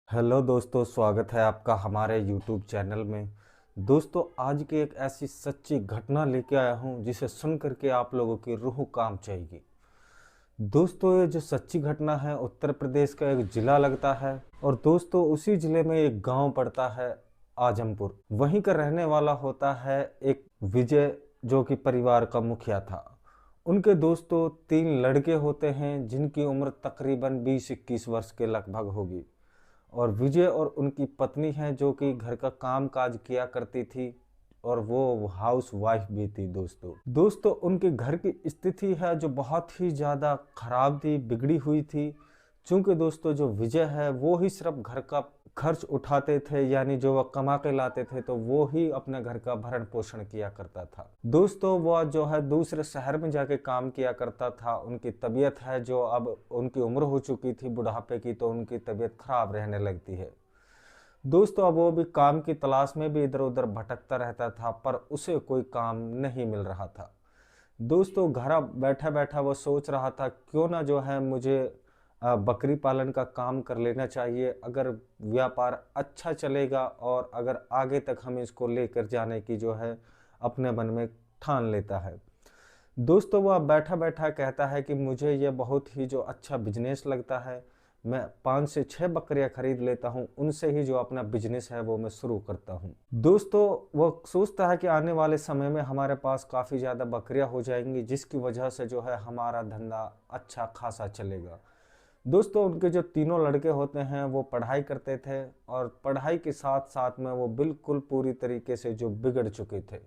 Hello दोस्तों, स्वागत है आपका हमारे यूट्यूब चैनल में। दोस्तों, आज की एक ऐसी सच्ची घटना लेके आया हूँ जिसे सुन करके आप लोगों की रूह कांप जाएगी। दोस्तों, ये जो सच्ची घटना है उत्तर प्रदेश का एक ज़िला लगता है और दोस्तों उसी ज़िले में एक गांव पड़ता है, आजमपुर। वहीं का रहने वाला होता है एक विजय, जो कि परिवार का मुखिया था। उनके दोस्तों 3 लड़के होते हैं जिनकी उम्र तकरीबन 20-21 वर्ष के लगभग होगी। और विजय और उनकी पत्नी हैं जो कि घर का काम काज किया करती थी और वो हाउस वाइफ भी थी। दोस्तों उनके घर की स्थिति है जो बहुत ही ज़्यादा खराब थी, बिगड़ी हुई थी। चूंकि दोस्तों जो विजय है वो ही सिर्फ घर का खर्च उठाते थे, यानी जो वह कमा के लाते थे तो वो ही अपने घर का भरण पोषण किया करता था। दोस्तों वह जो है दूसरे शहर में जाके काम किया करता था। उनकी तबीयत है जो अब उनकी उम्र हो चुकी थी बुढ़ापे की, तो उनकी तबीयत खराब रहने लगती है। दोस्तों अब वो भी काम की तलाश में भी इधर उधर भटकता रहता था, पर उसे कोई काम नहीं मिल रहा था। दोस्तों घर बैठा बैठा वो सोच रहा था क्यों ना जो है मुझे बकरी पालन का काम कर लेना चाहिए। अगर व्यापार अच्छा चलेगा और अगर आगे तक हम इसको लेकर जाने की जो है अपने मन में ठान लेता है। दोस्तों वह बैठा बैठा कहता है कि मुझे यह बहुत ही जो अच्छा बिजनेस लगता है, मैं 5 से 6 बकरियां खरीद लेता हूं, उनसे ही जो अपना बिजनेस है वो मैं शुरू करता हूं। दोस्तों वो सोचता है कि आने वाले समय में हमारे पास काफ़ी ज़्यादा बकरियां हो जाएंगी जिसकी वजह से जो है हमारा धंधा अच्छा खासा चलेगा। दोस्तों उनके जो तीनों लड़के होते हैं वो पढ़ाई करते थे और पढ़ाई के साथ साथ में वो बिल्कुल पूरी तरीके से जो बिगड़ चुके थे,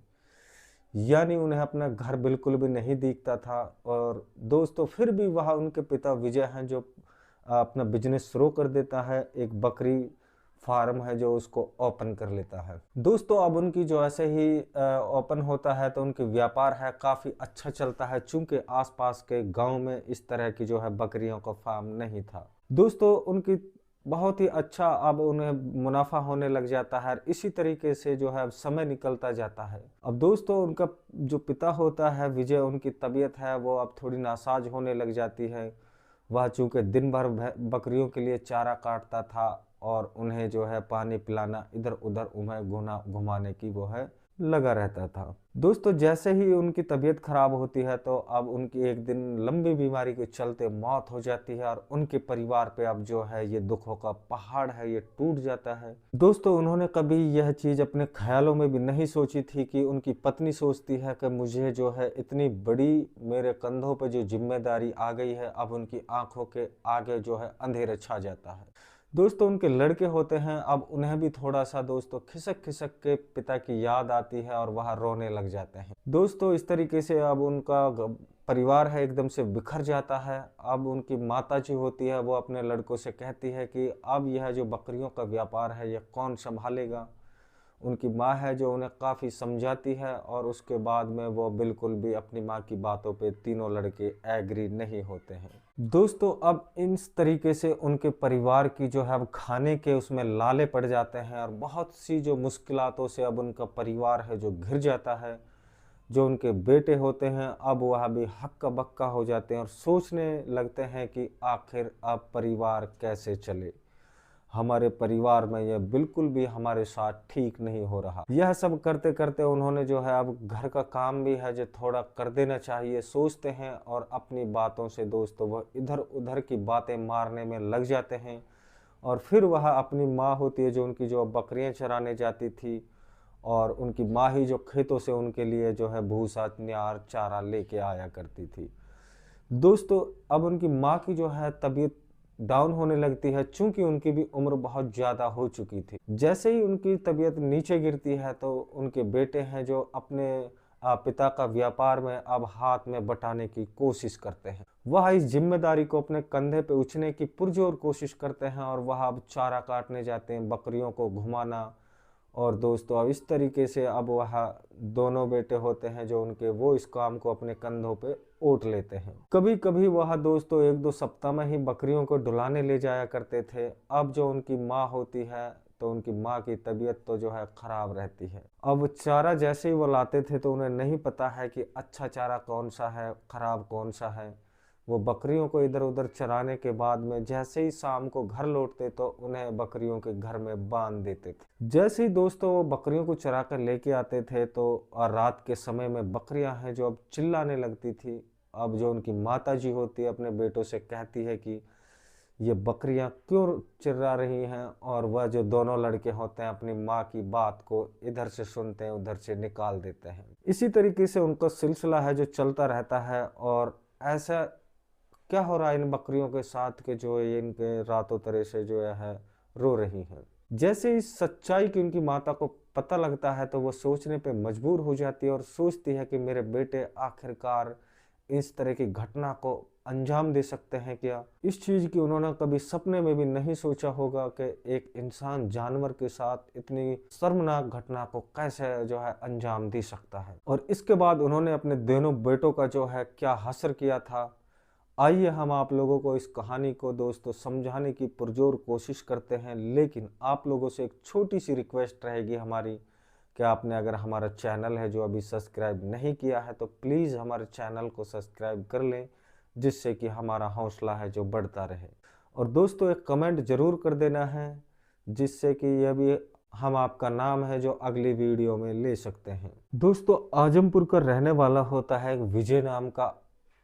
यानी उन्हें अपना घर बिल्कुल भी नहीं दिखता था। और दोस्तों फिर भी वह उनके पिता विजय हैं जो अपना बिजनेस शुरू कर देता है, एक बकरी फार्म है जो उसको ओपन कर लेता है। दोस्तों अब उनकी जो ऐसे ही ओपन होता है तो उनकी व्यापार है काफ़ी अच्छा चलता है, चूंकि आसपास के गांव में इस तरह की जो है बकरियों का फार्म नहीं था। दोस्तों उनकी बहुत ही अच्छा अब उन्हें मुनाफा होने लग जाता है। इसी तरीके से जो है अब समय निकलता जाता है। अब दोस्तों उनका जो पिता होता है विजय, उनकी तबीयत है वो अब थोड़ी नासाज होने लग जाती है। वह चूंकि दिन भर बकरियों के लिए चारा काटता था और उन्हें जो है पानी पिलाना, इधर उधर उन्हें घुमाने की वो है लगा रहता था। दोस्तों जैसे ही उनकी तबीयत खराब होती है तो अब उनकी एक दिन लंबी बीमारी के चलते मौत हो जाती है और उनके परिवार पे अब जो है ये दुखों का पहाड़ है ये टूट जाता है। दोस्तों उन्होंने कभी यह चीज़ अपने ख्यालों में भी नहीं सोची थी कि उनकी पत्नी सोचती है कि मुझे जो है इतनी बड़ी मेरे कंधों पे जो जिम्मेदारी आ गई है, अब उनकी आंखों के आगे जो है अंधेरा छा जाता है। दोस्तों उनके लड़के होते हैं, अब उन्हें भी थोड़ा सा दोस्तों खिसक खिसक के पिता की याद आती है और वह रोने लग जाते हैं। दोस्तों इस तरीके से अब उनका परिवार है एकदम से बिखर जाता है। अब उनकी माता जी होती है वो अपने लड़कों से कहती है कि अब यह जो बकरियों का व्यापार है यह कौन संभालेगा। उनकी माँ है जो उन्हें काफ़ी समझाती है और उसके बाद में वो बिल्कुल भी अपनी माँ की बातों पे तीनों लड़के एग्री नहीं होते हैं। दोस्तों अब इस तरीके से उनके परिवार की जो है अब खाने के उसमें लाले पड़ जाते हैं और बहुत सी जो मुश्किलातों से अब उनका परिवार है जो घिर जाता है। जो उनके बेटे होते हैं अब वह भी हक्का बक्का हो जाते हैं और सोचने लगते हैं कि आखिर अब परिवार कैसे चले। हमारे परिवार में यह बिल्कुल भी हमारे साथ ठीक नहीं हो रहा। यह सब करते करते उन्होंने जो है अब घर का काम भी है जो थोड़ा कर देना चाहिए सोचते हैं और अपनी बातों से दोस्तों वह इधर उधर की बातें मारने में लग जाते हैं। और फिर वह अपनी माँ होती है जो उनकी जो बकरियां चराने जाती थी और उनकी माँ ही जो खेतों से उनके लिए जो है भूसा न्यार चारा लेके आया करती थी। दोस्तों अब उनकी माँ की जो है तबीयत डाउन होने लगती है, चूंकि उनकी भी उम्र बहुत ज़्यादा हो चुकी थी। जैसे ही उनकी तबीयत नीचे गिरती है तो उनके बेटे हैं जो अपने पिता का व्यापार में अब हाथ में बटाने की कोशिश करते हैं। वह इस जिम्मेदारी को अपने कंधे पे उछने की पुरजोर कोशिश करते हैं और वह अब चारा काटने जाते हैं, बकरियों को घुमाना। और दोस्तों अब इस तरीके से अब वह दोनों बेटे होते हैं जो उनके वो इस काम को अपने कंधों पे ओट लेते हैं। कभी कभी वह दोस्तों 1-2 सप्ताह में ही बकरियों को डुलाने ले जाया करते थे। अब जो उनकी माँ होती है तो उनकी माँ की तबीयत तो जो है खराब रहती है। अब चारा जैसे ही वो लाते थे तो उन्हें नहीं पता है कि अच्छा चारा कौन सा है, खराब कौन सा है। वो बकरियों को इधर उधर चराने के बाद में जैसे ही शाम को घर लौटते तो उन्हें बकरियों के घर में बांध देते थे। जैसे ही दोस्तों वो बकरियों को चरा कर लेके आते थे तो और रात के समय में बकरियां हैं जो अब चिल्लाने लगती थी। अब जो उनकी माता जी होती है अपने बेटों से कहती है कि ये बकरियां क्यों चिल्ला रही हैं, और वह जो दोनों लड़के होते हैं अपनी माँ की बात को इधर से सुनते हैं उधर से निकाल देते हैं। इसी तरीके से उनका सिलसिला है जो चलता रहता है। और ऐसा क्या हो रहा है इन बकरियों के साथ के जो ये इनके रातों तरह से जो है रो रही हैं। जैसे इस सच्चाई की उनकी माता को पता लगता है तो वो सोचने पे मजबूर हो जाती है और सोचती है कि मेरे बेटे आखिरकार इस तरह की घटना को अंजाम दे सकते हैं क्या। इस चीज की उन्होंने कभी सपने में भी नहीं सोचा होगा कि एक इंसान जानवर के साथ इतनी शर्मनाक घटना को कैसे जो है अंजाम दे सकता है। और इसके बाद उन्होंने अपने दोनों बेटों का जो है क्या हश्र किया था। आइए हम आप लोगों को इस कहानी को दोस्तों समझाने की पुरजोर कोशिश करते हैं, लेकिन आप लोगों से एक छोटी सी रिक्वेस्ट रहेगी हमारी कि आपने अगर हमारा चैनल है जो अभी सब्सक्राइब नहीं किया है तो प्लीज़ हमारे चैनल को सब्सक्राइब कर लें, जिससे कि हमारा हौसला है जो बढ़ता रहे। और दोस्तों एक कमेंट ज़रूर कर देना है, जिससे कि यह भी हम आपका नाम है जो अगली वीडियो में ले सकते हैं। दोस्तों आजमपुर का रहने वाला होता है विजय नाम का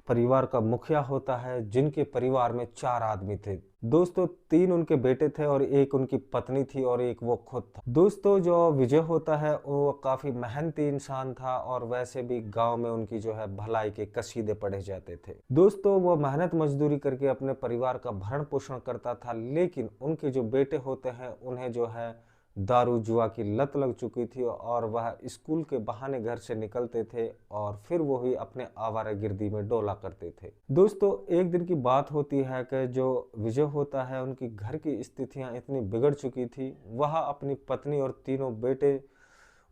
परिवार का मुखिया होता है, जिनके परिवार में 4 आदमी थे। दोस्तों 3 उनके बेटे थे और एक उनकी पत्नी थी और एक वो खुद था। दोस्तों जो विजय होता है वो काफी मेहनती इंसान था और वैसे भी गांव में उनकी जो है भलाई के कसीदे पढ़े जाते थे। दोस्तों वो मेहनत मजदूरी करके अपने परिवार का भरण पोषण करता था, लेकिन उनके जो बेटे होते हैं उन्हें जो है दारू जुआ की लत लग चुकी थी और वह स्कूल के बहाने घर से निकलते थे और फिर वो ही अपने आवारागर्दी में डोला करते थे। दोस्तों एक दिन की बात होती है कि जो विजय होता है उनकी घर की स्थितियां इतनी बिगड़ चुकी थी, वह अपनी पत्नी और तीनों बेटे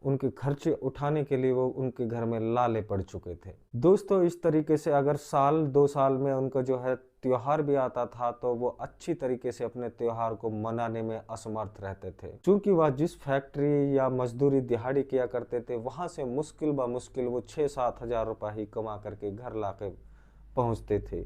उनके खर्चे उठाने के लिए वो उनके घर में लाले पड़ चुके थे। दोस्तों इस तरीके से अगर साल 2 साल में उनका जो है त्योहार भी आता था तो वो अच्छी तरीके से अपने त्योहार को मनाने में असमर्थ रहते थे, क्योंकि वह जिस फैक्ट्री या मजदूरी दिहाड़ी किया करते थे वहां से मुश्किल ब मुश्किल वो 6-7 हजार रुपये ही कमा करके घर लाके पहुंचते थे,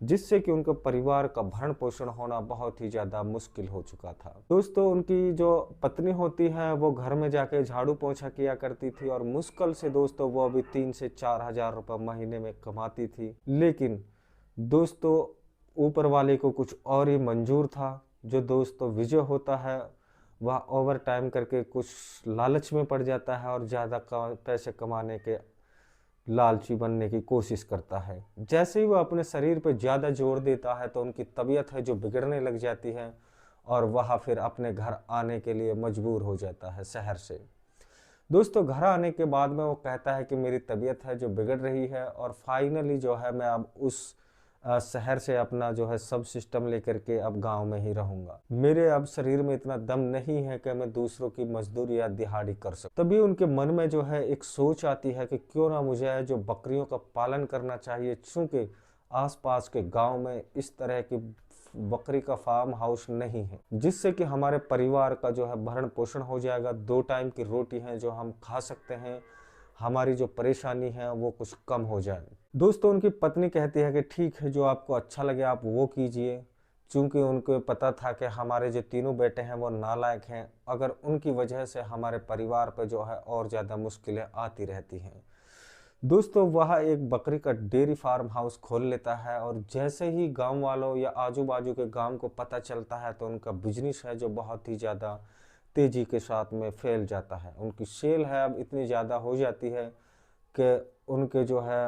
जिससे कि उनके परिवार का भरण पोषण होना बहुत ही ज़्यादा मुश्किल हो चुका था। दोस्तों उनकी जो पत्नी होती है वो घर में जाके झाड़ू पोछा किया करती थी और मुश्किल से दोस्तों वो अभी 3 से 4 हजार रुपये महीने में कमाती थी। लेकिन दोस्तों ऊपर वाले को कुछ और ही मंजूर था। जो दोस्तों विजय होता है वह ओवर टाइम करके कुछ लालच में पड़ जाता है और ज़्यादा पैसे कमाने के लालची बनने की कोशिश करता है। जैसे ही वह अपने शरीर पर ज़्यादा जोर देता है तो उनकी तबीयत है जो बिगड़ने लग जाती है और वह फिर अपने घर आने के लिए मजबूर हो जाता है शहर से। दोस्तों घर आने के बाद में वो कहता है कि मेरी तबीयत है जो बिगड़ रही है और फाइनली जो है मैं अब उस शहर से अपना जो है सब सिस्टम लेकर के अब गांव में ही रहूंगा। मेरे अब शरीर में इतना दम नहीं है कि मैं दूसरों की मजदूरी या दिहाड़ी कर सकूं। तभी उनके मन में जो है एक सोच आती है कि क्यों ना मुझे जो बकरियों का पालन करना चाहिए, चूंकि आसपास के गांव में इस तरह की बकरी का फार्म हाउस नहीं है, जिससे कि हमारे परिवार का जो है भरण पोषण हो जाएगा। 2 टाइम की रोटी है जो हम खा सकते हैं, हमारी जो परेशानी है वो कुछ कम हो जाए। दोस्तों उनकी पत्नी कहती है कि ठीक है जो आपको अच्छा लगे आप वो कीजिए, क्योंकि उनको पता था कि हमारे जो तीनों बेटे हैं वो नालायक हैं, अगर उनकी वजह से हमारे परिवार पर जो है और ज़्यादा मुश्किलें आती रहती हैं। दोस्तों वह एक बकरी का डेयरी फार्म हाउस खोल लेता है और जैसे ही गांव वालों या आजू बाजू के गांव को पता चलता है तो उनका बिजनेस है जो बहुत ही ज़्यादा तेज़ी के साथ में फैल जाता है। उनकी सेल है अब इतनी ज़्यादा हो जाती है कि उनके जो है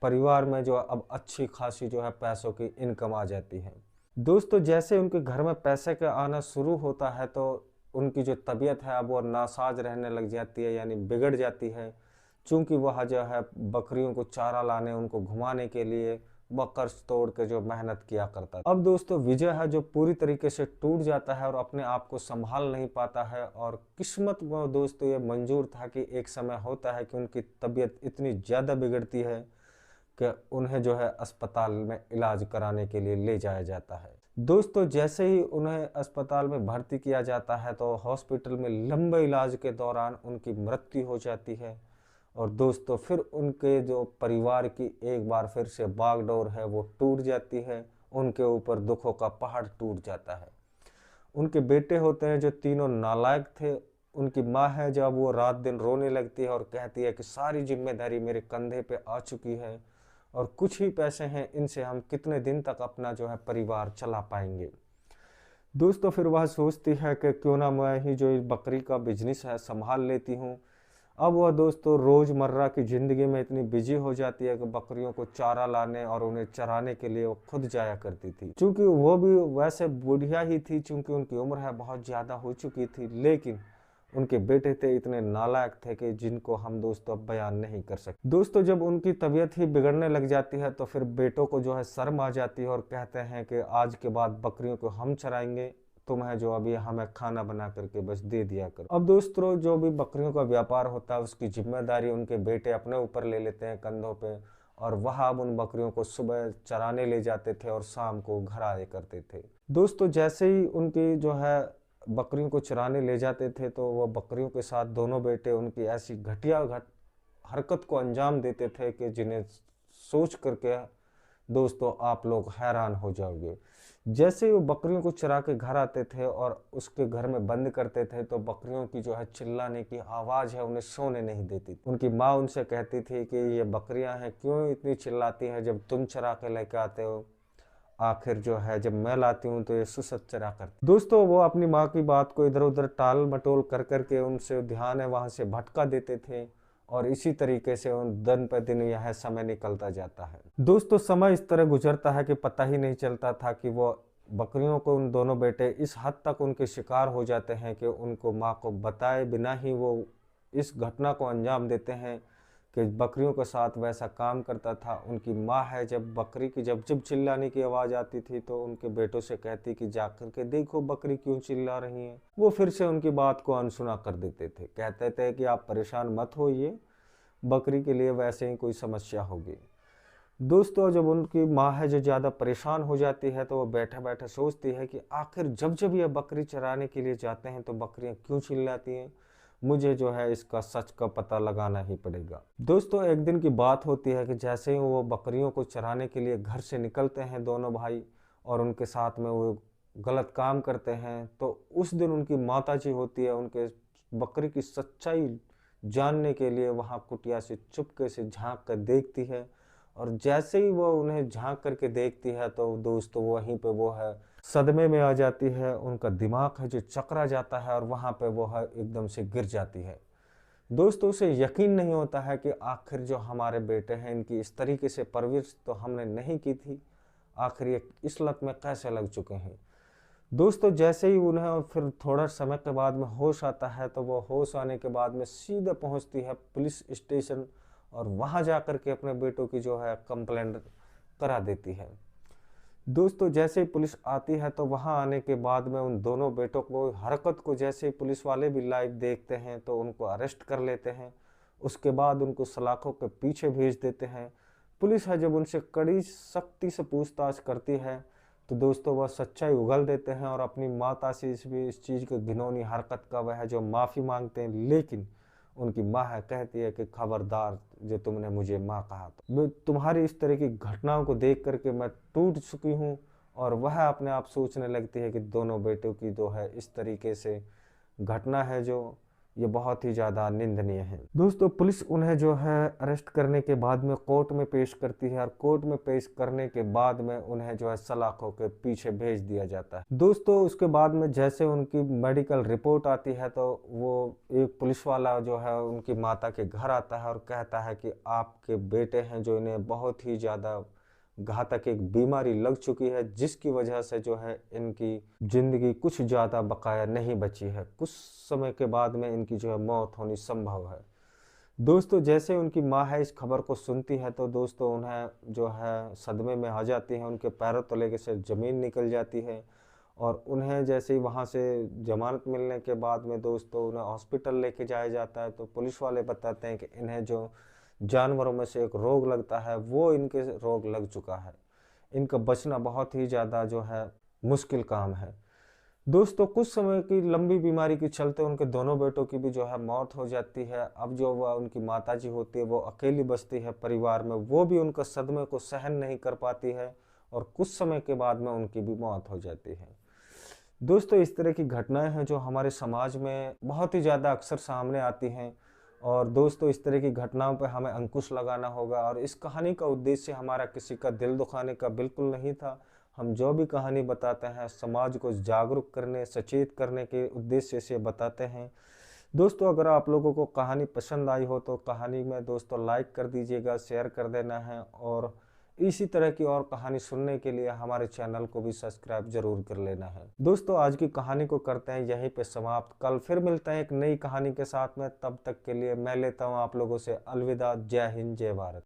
परिवार में जो अब अच्छी खासी जो है पैसों की इनकम आ जाती है। दोस्तों जैसे उनके घर में पैसे का आना शुरू होता है तो उनकी जो तबीयत है अब वो नासाज रहने लग जाती है, यानी बिगड़ जाती है, चूँकि वह जो है बकरियों को चारा लाने उनको घुमाने के लिए बकर तोड़ के जो मेहनत किया करता था। अब दोस्तों विजय है जो पूरी तरीके से टूट जाता है और अपने आप को संभाल नहीं पाता है और किस्मत में दोस्तों ये मंजूर था कि एक समय होता है कि उनकी तबीयत इतनी ज़्यादा बिगड़ती है कि उन्हें जो है अस्पताल में इलाज कराने के लिए ले जाया जाता है। दोस्तों जैसे ही उन्हें अस्पताल में भर्ती किया जाता है तो हॉस्पिटल में लंबे इलाज के दौरान उनकी मृत्यु हो जाती है और दोस्तों फिर उनके जो परिवार की एक बार फिर से बागडोर है वो टूट जाती है, उनके ऊपर दुखों का पहाड़ टूट जाता है। उनके बेटे होते हैं जो तीनों नालायक थे। उनकी माँ है जब वो रात दिन रोने लगती है और कहती है कि सारी जिम्मेदारी मेरे कंधे पे आ चुकी है और कुछ ही पैसे हैं, इनसे हम कितने दिन तक अपना जो है परिवार चला पाएंगे। दोस्तों फिर वह सोचती है कि क्यों ना मैं ही जो इस बकरी का बिजनेस है संभाल लेती हूँ। अब वह दोस्तों रोज़मर्रा की ज़िंदगी में इतनी बिजी हो जाती है कि बकरियों को चारा लाने और उन्हें चराने के लिए वो खुद जाया करती थी। चूँकि वो भी वैसे बुढ़िया ही थी, चूँकि उनकी उम्र है बहुत ज़्यादा हो चुकी थी, लेकिन उनके बेटे थे इतने नालायक थे कि जिनको हम दोस्तों अब बयान नहीं कर सकते। दोस्तों जब उनकी तबीयत ही बिगड़ने लग जाती है तो फिर बेटों को जो है शर्म आ जाती है और कहते हैं कि आज के बाद बकरियों को हम चराएंगे, तुम्हें जो अभी हमें खाना बना करके बस दे दिया करो। अब दोस्तों जो भी बकरियों का व्यापार होता है उसकी जिम्मेदारी उनके बेटे अपने ऊपर ले लेते हैं कंधों पे, और वह अब उन बकरियों को सुबह चराने ले जाते थे और शाम को घर आया करते थे। दोस्तों जैसे ही उनकी जो है बकरियों को चराने ले जाते थे तो वह बकरियों के साथ दोनों बेटे उनकी ऐसी घटिया हरकत को अंजाम देते थे कि जिन्हें सोच करके दोस्तों आप लोग हैरान हो जाओगे। जैसे ही वो बकरियों को चरा के घर आते थे और उसके घर में बंद करते थे तो बकरियों की जो है चिल्लाने की आवाज़ है उन्हें सोने नहीं देती। उनकी माँ उनसे कहती थी कि ये बकरियां हैं क्यों इतनी चिल्लाती हैं, जब तुम चरा के लेके आते हो, आखिर जो है जब मैं लाती हूँ तो ये सुसत चरा करती। दोस्तों वो अपनी माँ की बात को इधर उधर टाल मटोल कर करके उनसे ध्यान है वहाँ से भटका देते थे और इसी तरीके से उन दिन पर दिन यह समय निकलता जाता है। दोस्तों समय इस तरह गुजरता है कि पता ही नहीं चलता था कि वो बकरियों को उन दोनों बेटे इस हद तक उनके शिकार हो जाते हैं कि उनको माँ को बताए बिना ही वो इस घटना को अंजाम देते हैं कि बकरियों के साथ वैसा काम करता था। उनकी माँ है जब बकरी की जब जब चिल्लाने की आवाज़ आती थी तो उनके बेटों से कहती कि जाकर के देखो बकरी क्यों चिल्ला रही है। वो फिर से उनकी बात को अनसुना कर देते थे, कहते थे कि आप परेशान मत होइए, बकरी के लिए वैसे ही कोई समस्या होगी। दोस्तों जब उनकी माँ है जो ज़्यादा परेशान हो जाती है तो वो बैठे बैठे सोचती है कि आखिर जब जब ये बकरी चराने के लिए जाते हैं तो बकरियां क्यों चिल्लाती हैं, मुझे जो है इसका सच का पता लगाना ही पड़ेगा। दोस्तों एक दिन की बात होती है कि जैसे ही वो बकरियों को चराने के लिए घर से निकलते हैं दोनों भाई और उनके साथ में वो गलत काम करते हैं, तो उस दिन उनकी माता जी होती है उनके बकरी की सच्चाई जानने के लिए वहाँ कुटिया से चुपके से झांक कर देखती है, और जैसे ही वो उन्हें झांक करके देखती है तो दोस्तों वहीं पे वो है सदमे में आ जाती है, उनका दिमाग है जो चकरा जाता है और वहाँ पे वो है एकदम से गिर जाती है। दोस्तों उसे यकीन नहीं होता है कि आखिर जो हमारे बेटे हैं इनकी इस तरीके से परवरिश तो हमने नहीं की थी, आखिर ये इस लत में कैसे लग चुके हैं। दोस्तों जैसे ही उन्हें फिर थोड़ा समय के बाद में होश आता है तो वो होश आने के बाद में सीधे पहुंचती है पुलिस स्टेशन और वहां जाकर के अपने बेटों की जो है कंप्लेंट करा देती है। दोस्तों जैसे ही पुलिस आती है तो वहां आने के बाद में उन दोनों बेटों को हरकत को जैसे ही पुलिस वाले भी लाइव देखते हैं तो उनको अरेस्ट कर लेते हैं। उसके बाद उनको सलाखों के पीछे भेज देते हैं। पुलिस है जब उनसे कड़ी सख्ती से पूछताछ करती है तो दोस्तों वह सच्चाई उगल देते हैं और अपनी माता से इस चीज़ की घिनौनी हरकत का वह जो माफ़ी मांगते हैं, लेकिन उनकी माँ है कहती है कि खबरदार जो तुमने मुझे माँ कहा, तो मैं तुम्हारी इस तरह की घटनाओं को देख करके मैं टूट चुकी हूँ। और वह अपने आप सोचने लगती है कि दोनों बेटों की जो है इस तरीके से घटना है जो ये बहुत ही ज़्यादा निंदनीय है। दोस्तों पुलिस उन्हें जो है अरेस्ट करने के बाद में कोर्ट में पेश करती है और कोर्ट में पेश करने के बाद में उन्हें जो है सलाखों के पीछे भेज दिया जाता है। दोस्तों उसके बाद में जैसे उनकी मेडिकल रिपोर्ट आती है तो वो एक पुलिस वाला जो है उनकी माता के घर आता है और कहता है कि आपके बेटे हैं जो इन्हें बहुत ही ज़्यादा घातक एक बीमारी लग चुकी है जिसकी वजह से जो है इनकी जिंदगी कुछ ज़्यादा बकाया नहीं बची है, कुछ समय के बाद में इनकी जो है मौत होनी संभव है। दोस्तों जैसे उनकी माँ है इस खबर को सुनती है तो दोस्तों उन्हें जो है सदमे में आ जाती है, उनके पैरों तले से ज़मीन निकल जाती है और उन्हें जैसे ही वहाँ से जमानत मिलने के बाद में दोस्तों उन्हें हॉस्पिटल लेके जाया जाता है तो पुलिस वाले बताते हैं कि इन्हें जो जानवरों में से एक रोग लगता है वो इनके रोग लग चुका है, इनका बचना बहुत ही ज़्यादा जो है मुश्किल काम है। दोस्तों कुछ समय की लंबी बीमारी के चलते उनके दोनों बेटों की भी जो है मौत हो जाती है। अब जो वह उनकी माताजी होती है वो अकेली बचती है परिवार में, वो भी उनका सदमे को सहन नहीं कर पाती है और कुछ समय के बाद में उनकी भी मौत हो जाती है। दोस्तों इस तरह की घटनाएं हैं जो हमारे समाज में बहुत ही ज़्यादा अक्सर सामने आती हैं। और दोस्तों इस तरह की घटनाओं पर हमें अंकुश लगाना होगा और इस कहानी का उद्देश्य हमारा किसी का दिल दुखाने का बिल्कुल नहीं था। हम जो भी कहानी बताते हैं समाज को जागरूक करने, सचेत करने के उद्देश्य से बताते हैं। दोस्तों अगर आप लोगों को कहानी पसंद आई हो तो कहानी में दोस्तों लाइक कर दीजिएगा, शेयर कर देना है और इसी तरह की और कहानी सुनने के लिए हमारे चैनल को भी सब्सक्राइब जरूर कर लेना है। दोस्तों आज की कहानी को करते हैं यहीं पे समाप्त। कल फिर मिलते हैं एक नई कहानी के साथ में। तब तक के लिए मैं लेता हूँ आप लोगों से अलविदा। जय हिंद, जय भारत।